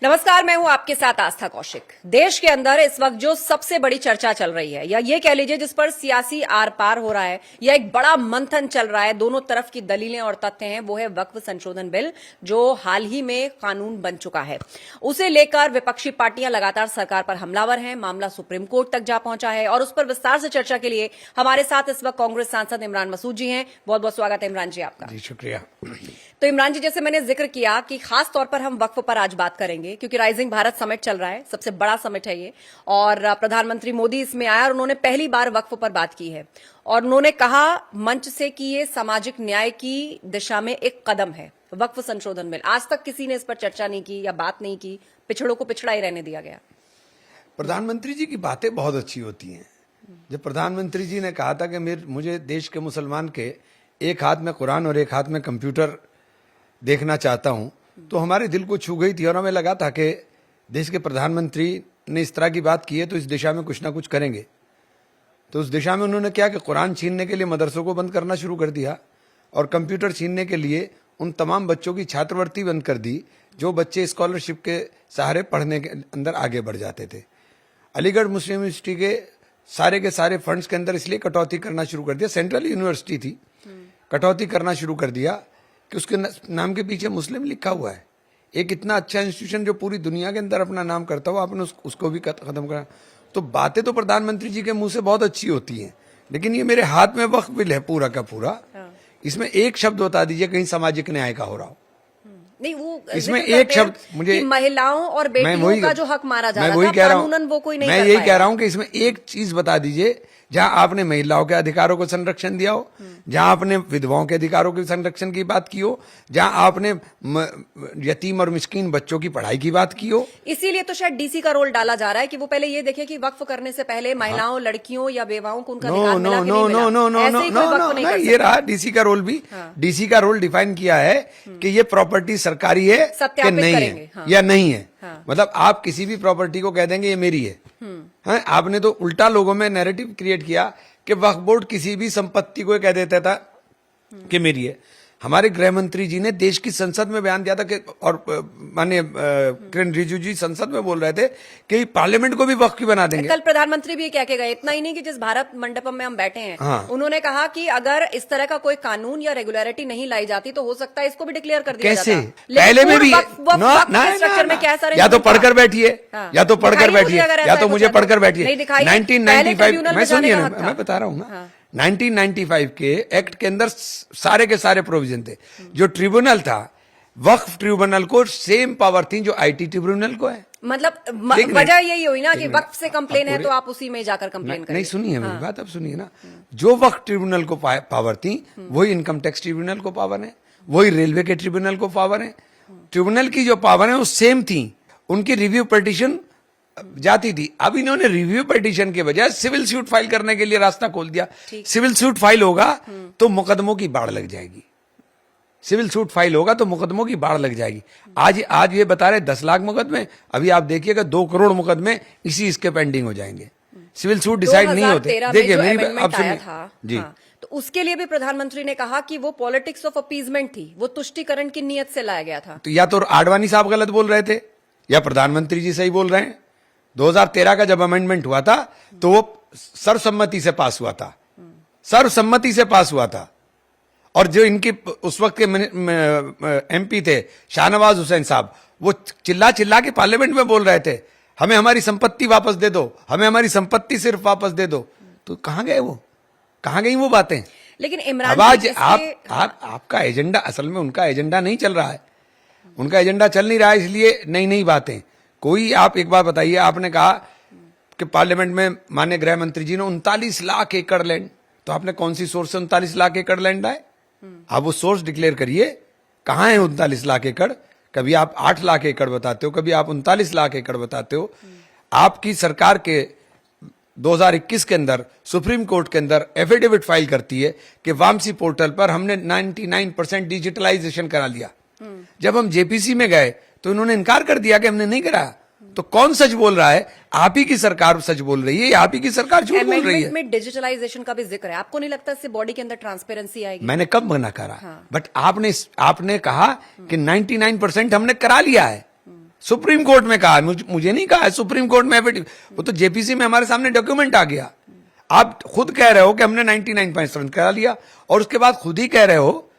नमस्कार, मैं हूं आपके साथ आस्था कौशिक। देश के अंदर इस वक्त जो सबसे बड़ी चर्चा चल रही है, या ये कह लीजिए जिस पर सियासी आर पार हो रहा है, या एक बड़ा मंथन चल रहा है, दोनों तरफ की दलीलें और तथ्य हैं, वो है वक्फ संशोधन बिल जो हाल ही में कानून बन चुका है। उसे लेकर विपक्षी पार्टियां लगातार सरकार पर हमलावर हैं। मामला सुप्रीम कोर्ट तक जा पहुंचा है और उस पर विस्तार से चर्चा के लिए हमारे साथ इस वक्त कांग्रेस सांसद इमरान मसूद जी हैं। बहुत बहुत स्वागत है इमरान जी आपका। जी शुक्रिया। तो इमरान जी, जैसे मैंने जिक्र किया कि खास तौर पर हम वक्फ पर आज बात करेंगे क्योंकि राइजिंग भारत समिट चल रहा है, सबसे बड़ा समिट है ये, और प्रधानमंत्री मोदी इसमें आया और उन्होंने पहली बार वक्फ पर बात की है और उन्होंने कहा मंच से कि ये सामाजिक न्याय की दिशा में एक कदम है वक्फ संशोधन बिल। आज तक किसी ने इस पर चर्चा नहीं की या बात नहीं की, पिछड़ों को पिछड़ा ही रहने दिया गया। प्रधानमंत्री जी की बातें बहुत अच्छी होती हैं। जब प्रधानमंत्री जी ने कहा था कि मुझे देश के मुसलमान के एक हाथ में कुरान और एक हाथ में कंप्यूटर देखना चाहता हूं, तो हमारे दिल को छू गई थी और हमें लगा था कि देश के प्रधानमंत्री ने इस तरह की बात की है तो इस दिशा में कुछ ना कुछ करेंगे। तो उस दिशा में उन्होंने क्या कि कुरान छीनने के लिए मदरसों को बंद करना शुरू कर दिया और कंप्यूटर छीनने के लिए उन तमाम बच्चों की छात्रवृत्ति बंद कर दी जो बच्चे स्कॉलरशिप के सहारे पढ़ने के अंदर आगे बढ़ जाते थे। अलीगढ़ मुस्लिम यूनिवर्सिटी के सारे फंड्स के अंदर इसलिए कटौती करना शुरू कर दिया, सेंट्रल यूनिवर्सिटी थी, कटौती करना शुरू कर दिया कि उसके नाम के पीछे मुस्लिम लिखा हुआ है। एक इतना अच्छा इंस्टीट्यूशन जो पूरी दुनिया के अंदर अपना नाम करता हुआ आपने उसको भी खत्म करा। तो बातें तो प्रधानमंत्री जी के मुंह से बहुत अच्छी होती हैं, लेकिन ये मेरे हाथ में वक्फ बिल है पूरा का पूरा। इसमें एक शब्द बता दीजिए कहीं सामाजिक न्याय का हो रहा हो। नहीं, वो इसमें एक शब्द मुझे महिलाओं और बेटियों का जो हक मारा जा रहा था, मैं यही कह रहा हूं कि इसमें एक चीज बता दीजिए जहां आपने महिलाओं के अधिकारों को संरक्षण दिया हो, जहां आपने विधवाओं के अधिकारों के संरक्षण की बात की हो, जहां आपने यतीम और मिस्कीन बच्चों की पढ़ाई की बात की हो। इसीलिए तो शायद डीसी का रोल डाला जा रहा है कि वो पहले ये देखे कि वक्फ करने से पहले महिलाओं, लड़कियों या बेवाओं को उनका अधिकार मिला कि नहीं मिला। ये रहा डीसी का रोल भी। डीसी का रोल डिफाइन किया है कि ये प्रॉपर्टी सरकारी है कि नहीं है या नहीं है। मतलब आप किसी भी प्रॉपर्टी को कह देंगे ये मेरी है। आपने तो उल्टा लोगों में नैरेटिव क्रिएट किया कि वक्फ बोर्ड किसी भी संपत्ति को कह देता था कि मेरी है। हमारे गृह मंत्री जी ने देश की संसद में बयान दिया था कि, और माननीय किरण रिजिजू जी संसद में बोल रहे थे कि पार्लियामेंट को भी वक्फ की बना देंगे। कल प्रधानमंत्री भी कह के गए। इतना ही नहीं कि जिस भारत मंडपम में हम बैठे हैं, उन्होंने कहा कि अगर इस तरह का कोई कानून या रेगुलरिटी नहीं लाई जाती तो हो सकता है इसको भी डिक्लेयर कर दिया कैसे जाता। पहले में भी स्ट्रक्चर में क्या सारे या तो पढ़कर बैठिए या तो पढ़कर बैठिए या तो मुझे पढ़कर बैठिए। 1995 मैं सुनिए ना, मैं बता रहा हूँ ना, 1995 के एक्ट के अंदर सारे के सारे प्रोविजन थे। जो ट्रिब्यूनल था, वक्फ ट्रिब्यूनल को सेम पावर थी जो आईटी ट्रिब्यूनल को है। मतलब वजह यही हुई ना कि वक्फ से कंप्लेन है तो आप उसी में जाकर कंप्लेन करें। नहीं, सुनिए मेरी बात, अब सुनिए ना। जो वक्फ ट्रिब्यूनल को पावर थी वही इनकम टैक्स ट्रिब्यूनल को पावर है, वही रेलवे के ट्रिब्यूनल को पावर है। ट्रिब्यूनल की जो पावर है वो सेम थी। उनकी रिव्यू पिटीशन जाती थी। अब इन्होंने रिव्यू पिटीशन के बजाय सिविल सूट फाइल करने के लिए रास्ता खोल दिया। सिविल सूट फाइल होगा तो मुकदमों की बाढ़ लग जाएगी। सिविल सूट फाइल होगा तो मुकदमों की बाढ़ लग जाएगी। आज ये बता रहे 10 लाख मुकदमे, अभी आप देखिएगा 2 करोड़ मुकदमे इसके पेंडिंग हो जाएंगे। सिविल सूट डिसाइड नहीं होते। देखिए मेरी अब सुनिए जी। तो उसके लिए भी प्रधानमंत्री ने कहा कि वो पॉलिटिक्स ऑफ अपीजमेंट थी, वो तुष्टिकरण की नीयत से लाया गया था। तो या तो आडवाणी साहब गलत बोल रहे थे या प्रधानमंत्री जी सही बोल रहे हैं। 2013 का जब अमेंडमेंट हुआ था तो वो सर्वसम्मति से पास हुआ था, सर्वसम्मति से पास हुआ था। और जो इनके उस वक्त के एमपी थे शाहनवाज हुसैन साहब, वो चिल्ला चिल्ला के पार्लियामेंट में बोल रहे थे हमें हमारी संपत्ति वापस दे दो, हमें हमारी संपत्ति सिर्फ वापस दे दो। तो कहां गए वो, कहां गई वो बातें? लेकिन इमरान अब आज आपका एजेंडा, असल में उनका एजेंडा नहीं चल रहा है, उनका एजेंडा चल नहीं रहा है, इसलिए नई नई बातें। कोई आप एक बात बताइए, आपने कहा कि पार्लियामेंट में माननीय गृह मंत्री जी ने 39 लाख एकड़ लैंड, तो आपने कौन सी सोर्स से 39 लाख एकड़ लैंड आए? आप वो सोर्स डिक्लेयर करिए, कहां है 39 लाख एकड़? कभी आप 8 लाख एकड़ बताते हो, कभी आप 39 लाख एकड़ बताते हो। आपकी सरकार के 2021 के अंदर सुप्रीम कोर्ट के अंदर एफिडेविट फाइल करती है कि वामसी पोर्टल पर हमने 99% डिजिटलाइजेशन करा लिया। जब हम जेपीसी में गए तो इन्होंने इनकार कर दिया कि हमने नहीं करा। तो कौन सच बोल रहा है? आप ही की सरकार सच बोल रही है या आप ही की सरकार झूठ बोल रही है? में डिजिटलाइजेशन का भी जिक्र है, आपको नहीं लगता इससे बॉडी के अंदर ट्रांसपेरेंसी आएगी? मैंने कब मना करा? बट आपने कहा कि 99% हमने करा लिया है। सुप्रीम कोर्ट में कहा, मुझे नहीं कहा है, सुप्रीम कोर्ट में वो तो जेपीसी में हमारे सामने डॉक्यूमेंट आ गया। आप खुद कह रहे हो कि हमने 99.7 करा लिया, और उसके बाद खुद ही कह रहे हो,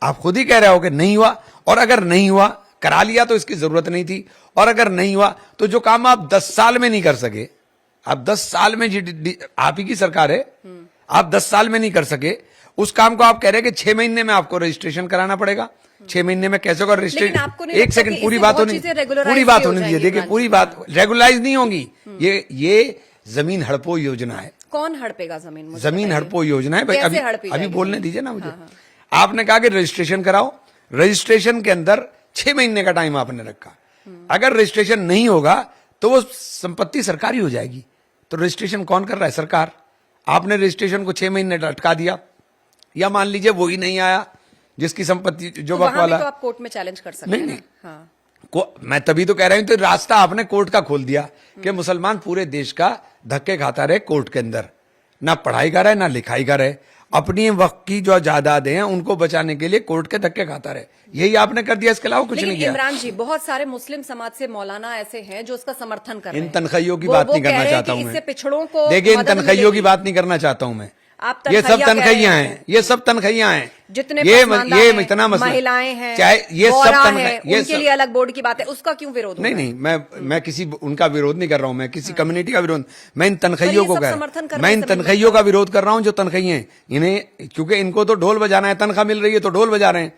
आप खुद ही कह रहे हो कि नहीं हुआ। और अगर नहीं हुआ, करा लिया तो इसकी जरूरत नहीं थी, और अगर नहीं हुआ तो जो काम आप 10 साल में नहीं कर सके, आप 10 साल में आप ही की सरकार है, आप 10 साल में नहीं कर सके, उस काम को आप कह रहे हैं कि 6 महीने में आपको रजिस्ट्रेशन कराना पड़ेगा। 6 महीने में कैसे होगा रजिस्ट्रेशन? एक सेकंड, पूरी बात होनी दीजिए। देखिए, पूरी बात रेगुलराइज नहीं होगी। ये जमीन हड़पो योजना है। कौन हड़पेगा जमीन? जमीन हड़पो योजना है भाई। अभी बोलने दीजिए ना मुझे। आपने कहा कि रजिस्ट्रेशन कराओ, रजिस्ट्रेशन के अंदर 6 महीने का टाइम आपने रखा। अगर रजिस्ट्रेशन नहीं होगा तो वो संपत्ति सरकारी हो जाएगी। तो रजिस्ट्रेशन कौन कर रहा है? सरकार। आपने रजिस्ट्रेशन को 6 महीने लटका दिया, या मान लीजिए वो ही नहीं आया जिसकी संपत्ति जो वक्त वाला, तो आप कोर्ट में चैलेंज कर सकते हैं। हाँ। मैं तभी तो कह रहा हूं, तो रास्ता आपने कोर्ट का खोल दिया कि मुसलमान पूरे देश का धक्के खाता रहे कोर्ट के अंदर, ना पढ़ाई का रहे ना लिखाई का रहे, अपनी वक्त की जो जायदादें हैं उनको बचाने के लिए कोर्ट के धक्के खाता रहे। यही आपने कर दिया, इसके अलावा कुछ नहीं किया। इमरान जी, बहुत सारे मुस्लिम समाज से मौलाना ऐसे हैं जो उसका समर्थन कर रहे हैं। इन तनख्वाहियों की बात नहीं करना चाहता हूं मैं। पिछड़ों को देखिए, इन तनख्वाहियों की बात नहीं करना चाहता हूं मैं। ये सब तनख्वाहियां हैं, ये सब तनख्वाहियां हैं। जितने ये इतना मसला, महिलाएं हैं, चाहे ये सब तनख्वाहियां, उनके लिए अलग बोर्ड की बात है, उसका क्यों विरोध? नहीं, मैं किसी उनका विरोध नहीं कर रहा हूं, मैं किसी कम्युनिटी का विरोध, मैं इन तनख्वाहियों को कह रहा हूं, मैं इन तनख्वाहियों का विरोध कर रहा हूं जो तनख्वाहियां हैं। इन्हें क्योंकि इनको तो ढोल बजाना है, तनख्वाह मिल रही है तो ढोल बजा रहे हैं,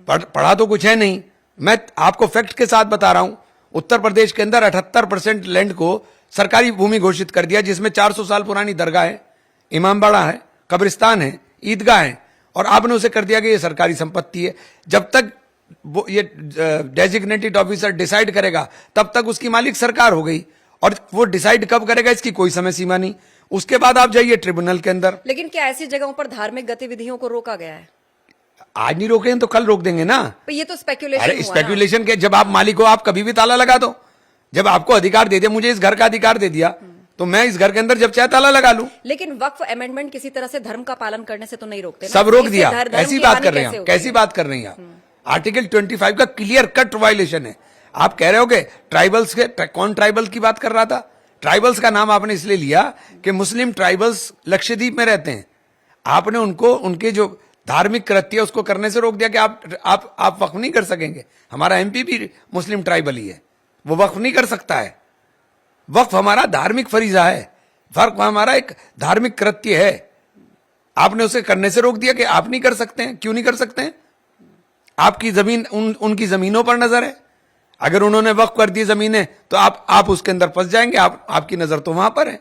पढ़ा तो कुछ है नहीं। मैं आपको फैक्ट के साथ बता रहा हूं, उत्तर प्रदेश के अंदर 78% लैंड को सरकारी भूमि घोषित कर दिया, जिसमें 400 साल पुरानी दरगाह है, इमामबाड़ा है, कब्रिस्तान है, ईदगाह है, और आपने उसे कर दिया कि ये सरकारी संपत्ति है। जब तक वो ये डेजिग्नेटेड ऑफिसर डिसाइड करेगा तब तक उसकी मालिक सरकार हो गई, और वो डिसाइड कब करेगा इसकी कोई समय सीमा नहीं। उसके बाद आप जाइए ट्रिब्यूनल के अंदर। लेकिन क्या ऐसी जगहों पर धार्मिक गतिविधियों को रोका गया है? आज नहीं रोके हैं तो कल रोक देंगे ना। तो ये तो स्पेकुलेशन। अरे स्पेकुलेशन के, जब आप मालिक हो आप कभी भी ताला लगा दो। जब आपको अधिकार दे दिया, मुझे इस घर का अधिकार दे दिया, तो मैं इस घर के अंदर जब चाहे ताला लगा लूं। लेकिन वक्फ अमेंडमेंट किसी तरह से धर्म का पालन करने से तो नहीं रोकते ना? सब रोक दिया। कैसी बात कर रहे हैं? कैसी बात कर रही हैं आप? आर्टिकल 25 का क्लियर कट वायलेशन है। आप कह रहे हो कि ट्राइबल्स के, कौन ट्राइबल की बात कर रहा था? ट्राइबल्स का नाम आपने इसलिए लिया कि मुस्लिम ट्राइबल्स लक्षद्वीप में रहते हैं। आपने उनको उनके जो धार्मिक कृत्य उसको करने से रोक दिया कि आप वक्फ नहीं कर सकेंगे। हमारा एमपी भी मुस्लिम ट्राइबल ही है, वो वक्फ नहीं कर सकता है। वक्फ हमारा धार्मिक फरीजा है, वक्फ हमारा एक धार्मिक कृत्य है। आपने उसे करने से रोक दिया कि आप नहीं कर सकते हैं। क्यों नहीं कर सकते हैं? आपकी जमीन उनकी जमीनों पर नजर है। अगर उन्होंने वक्फ कर दी जमीनें तो आप उसके अंदर फंस जाएंगे। आपकी नजर तो वहां पर है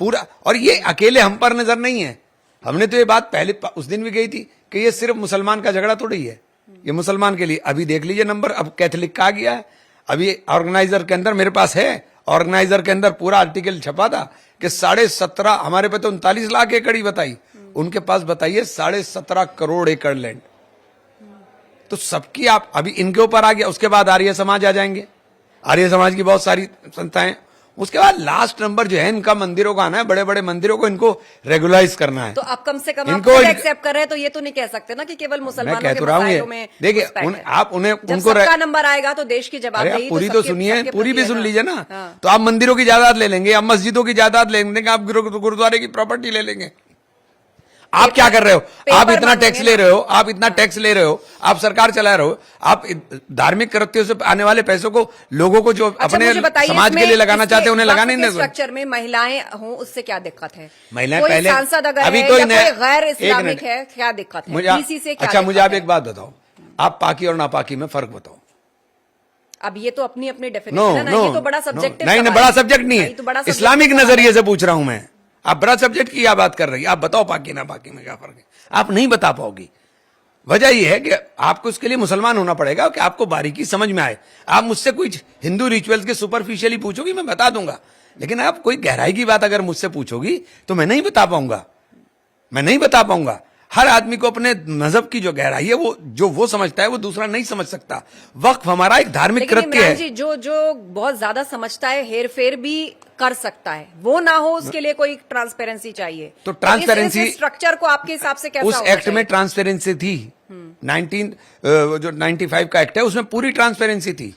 पूरा। और ये अकेले हम पर नजर नहीं है। हमने तो ये बात पहले उस दिन भी कही थी कि ये सिर्फ मुसलमान का झगड़ा थोड़ी है, ये मुसलमान के लिए। अभी देख लीजिए नंबर, अब कैथोलिक का आ गया है। अभी ऑर्गेनाइजर के अंदर मेरे पास है, ऑर्गेनाइजर के अंदर पूरा आर्टिकल छपा था कि 17.5, हमारे पे तो 39 लाख एकड़ ही बताई, उनके पास बताइए 17.5 करोड़ एकड़ लैंड। तो सबकी आप अभी इनके ऊपर आ गया। उसके बाद आर्य समाज आ जाएंगे, आर्य समाज की बहुत सारी संस्थाएं। उसके बाद लास्ट नंबर जो है इनका मंदिरों का आना है। बड़े बड़े मंदिरों को इनको रेगुलाइज करना है। तो आप कम से कम इनको एक्सेप्ट कर रहे हैं, तो ये तो नहीं कह सकते ना कि केवल मुसलमानों के मसाइलों में। देखिए आप उन्हें उनको सबका नंबर आएगा तो देश की जवाबदेही पूरी तो सुनिए, पूरी भी सुन लीजिए ना। तो आप मंदिरों की जायदाद ले लेंगे, आप मस्जिदों की जायदाद ले लेंगे, आप गुरुद्वारे की प्रॉपर्टी ले लेंगे। आप क्या कर रहे हो? आप इतना टैक्स ले रहे हो, आप इतना टैक्स ले रहे हो, आप सरकार चला रहे हो, आप धार्मिक कृत्यों से आने वाले पैसों को लोगों को जो अपने समाज के लिए लगाना चाहते हैं उन्हें लगाने नहीं। स्ट्रक्चर में महिलाएं हों उससे क्या दिक्कत है? महिलाएं पहले सांसद अगर अभी तो गैर इस्लामिक है, क्या दिक्कत है? अच्छा मुझे आप एक बात बताओ, आप पाकी और नापाकी में फर्क बताओ। अब ये तो अपनी अपनी डेफिनेशन है ना, ये तो बड़ा सब्जेक्ट नहीं, बड़ा सब्जेक्ट नहीं है, इस्लामिक नजरिए से पूछ रहा हूं मैं। आप बड़ा सब्जेक्ट की क्या बात कर रही है? आप बताओ पाकी ना पाकी में क्या फर्क है? आप नहीं बता पाओगी। वजह यह है कि आपको उसके लिए मुसलमान होना पड़ेगा कि आपको बारीकी समझ में आए। आप मुझसे कुछ हिंदू रिचुअल्स के सुपरफिशियली पूछोगी, मैं बता दूंगा, लेकिन आप कोई गहराई की बात अगर मुझसे पूछोगी तो मैं नहीं बता पाऊंगा, मैं नहीं बता पाऊंगा। हर आदमी को अपने मजहब की जो गहराई है वो समझता है, वो दूसरा नहीं समझ सकता। वक्फ हमारा एक धार्मिक कृत्य है। जी, जो बहुत ज्यादा समझता है हेर फेर भी कर सकता है, वो ना हो उसके लिए कोई ट्रांसपेरेंसी चाहिए। तो ट्रांसपेरेंसी स्ट्रक्चर को आपके हिसाब से कैसा उस एक्ट में ट्रांसपेरेंसी थी। 95 का एक्ट है, उसमें पूरी ट्रांसपेरेंसी थी।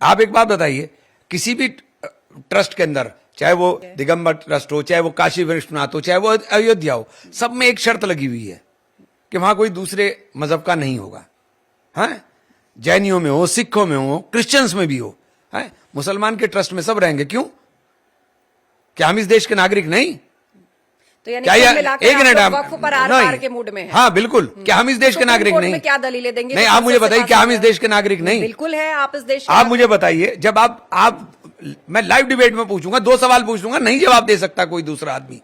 आप एक बात बताइए, किसी भी ट्रस्ट के अंदर, चाहे वो दिगंबर ट्रस्ट हो, चाहे वो काशी विश्वनाथ हो, चाहे वो अयोध्या हो, सब में एक शर्त लगी हुई है कि वहां कोई दूसरे मजहब का नहीं होगा। हैं, जैनियों में हो, सिखों में हो, क्रिश्चियंस में भी हो, हैं, मुसलमान के ट्रस्ट में सब रहेंगे। क्यों? क्या हम इस देश के नागरिक नहीं? तो यानी क्या कुल ये मिलाकर एक मिनट आप वक्फ पर आर पार के मूड में है। हाँ बिल्कुल। क्या हम इस देश के सुप्रीम नागरिक कोर्ट नहीं? में क्या दलीलें देंगे? नहीं, तो आप मुझे संसद से बताइए, पास क्या हो हम इस गया? देश के नागरिक नहीं? बिल्कुल है, आप इस देश के आप मुझे बताइए, जब आप मैं लाइव डिबेट में पूछूंगा, 2 सवाल पूछ लूंगा, नहीं जवाब दे सकता कोई दूसरा आदमी,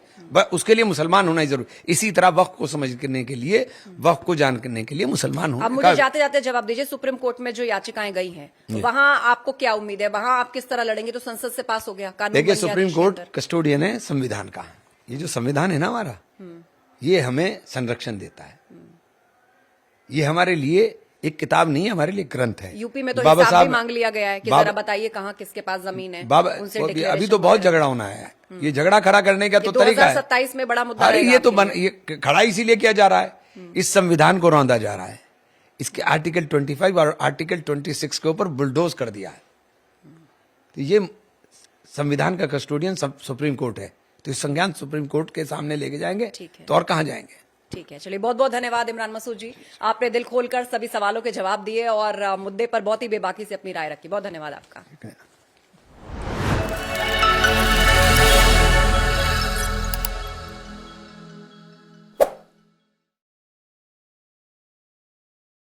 उसके लिए मुसलमान होना ही जरूरी। इसी तरह वक्त को समझने के लिए, वक्त को जानने के लिए मुसलमान अब होना। मुझे जाते जाते जवाब दीजिए, सुप्रीम कोर्ट में जो याचिकाएं गई हैं, वहां आपको क्या उम्मीद है? वहां आप किस तरह लड़ेंगे? तो संसद से पास हो गया, कानून देखिए, बन गया सुप्रीम देश के कोर्ट अंदर। कस्टोडियन है संविधान का। ये जो संविधान है ना हमारा, ये हमें संरक्षण देता है। ये हमारे लिए एक किताब नहीं है, हमारे लिए ग्रंथ है। यूपी में तो बाबा हिसाब भी साहब मांग लिया गया है कि जरा बताइए कहाँ किसके पास जमीन है, बाबा, उनसे अभी declaration तो बहुत वगैरह। झगड़ा होना है। ये झगड़ा खड़ा करने का ये तो तरीका है। 2027 में बड़ा मुद्दा अरे रहेगा ये तो आपके लिए। ये खड़ा इसीलिए किया जा रहा है, इस संविधान को रौंदा जा रहा है। इसके आर्टिकल 25 और आर्टिकल 26 के ऊपर बुलडोज कर दिया है। तो ये संविधान का कस्टोडियन सुप्रीम कोर्ट है, तो इस संज्ञान सुप्रीम कोर्ट के सामने लेके जाएंगे, ठीक है। तो और कहां जाएंगे? ठीक है, चलिए, बहुत बहुत धन्यवाद इमरान मसूद जी, आपने दिल खोलकर सभी सवालों के जवाब दिए और मुद्दे पर बहुत ही बेबाकी से अपनी राय रखी। बहुत धन्यवाद आपका।